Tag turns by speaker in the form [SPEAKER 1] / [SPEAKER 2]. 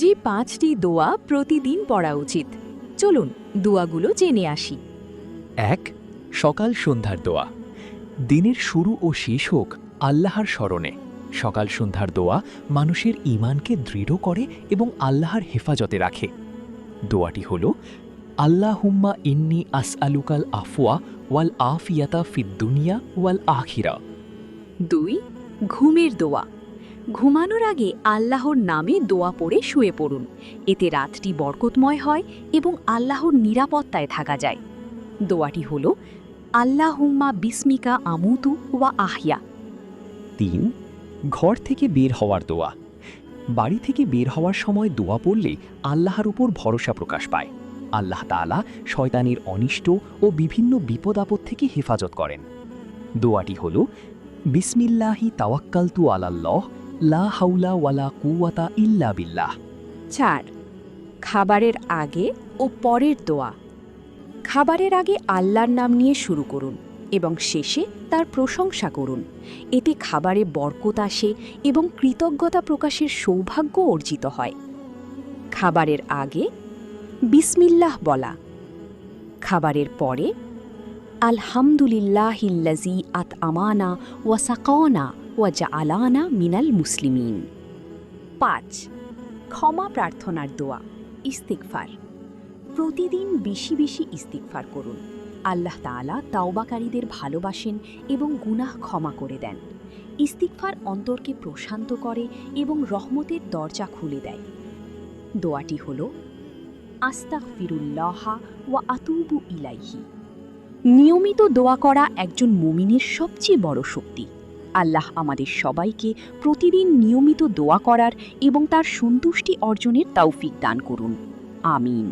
[SPEAKER 1] যে 5টি দোয়া প্রতিদিন পড়া উচিত। চলুন দোয়াগুলো জেনে আসি।
[SPEAKER 2] ১. সকাল সন্ধ্যার দোয়া। দিনের শুরু ও শেষ হোক আল্লাহর স্মরণে। সকাল সন্ধ্যার দোয়া মানুষের ঈমানকে দৃঢ় করে এবং আল্লাহর হেফাজতে রাখে। দোয়াটি হল, আল্লাহুম্মা ইন্নী আসআলুকাল আফওয়া ওয়াল আফিয়াতা ফিদ দুনিয়া ওয়াল আখিরা।
[SPEAKER 1] 2. ঘুমের দোয়া। ঘুমানোর আগে আল্লাহর নামে দোয়া পড়ে শুয়ে পড়ুন। এতে রাতটি বরকতময় হয় এবং আল্লাহর নিরাপত্তায় থাকা যায়। দোয়াটি হল, আল্লাহুম্মা বিসমিকা আমুতু ওয়া আহিয়া।
[SPEAKER 2] ৩. ঘর থেকে বের হওয়ার দোয়া। বাড়ি থেকে বের হওয়ার সময় দোয়া পড়লে আল্লাহর উপর ভরসা প্রকাশ পায়। আল্লাহ তাআলা শয়তানের অনিষ্ট ও বিভিন্ন বিপদ আপদ থেকে হেফাজত করেন। দোয়াটি হল, বিসমিল্লাহি তাওয়াক্কালতু আলাল্লাহ লা হাওলা ওয়ালা কুওয়াতা ইল্লা বিল্লাহ।
[SPEAKER 1] 4. খাবারের আগে ও পরের দোয়া। খাবারের আগে আল্লাহর নাম নিয়ে শুরু করুন এবং শেষে তার প্রশংসা করুন। এতে খাবারে বরকত আসে এবং কৃতজ্ঞতা প্রকাশের সৌভাগ্য অর্জিত হয়। খাবারের আগে বিসমিল্লাহ বলা। খাবারের পরে আলহামদুলিল্লাহিল্লাযী আত'আমানা ওয়া সাকানা ওয়া জাআলানা মিনাল মুসলিমিন। 5. ক্ষমা প্রার্থনার দোয়া, ইস্তিগফার। প্রতিদিন বেশি বেশি ইস্তিগফার করুন। আল্লাহ তাআলা তাওবাকারীদের ভালোবাসেন এবং গুনাহ ক্ষমা করে দেন। ইস্তিগফার অন্তরকে প্রশান্ত করে এবং রহমতের দরজা খুলে দেয়। দোয়াটি হল, আস্তাগফিরুল্লাহ ওয়া আতুবু ইলাইহি। নিয়মিত দোয়া করা একজন মুমিনের সবচেয়ে বড় শক্তি। আল্লাহ আমাদের সবাইকে প্রতিদিন নিয়মিত দোয়া করার এবং তার সন্তুষ্টি অর্জনের তৌফিক দান করুন। আমিন।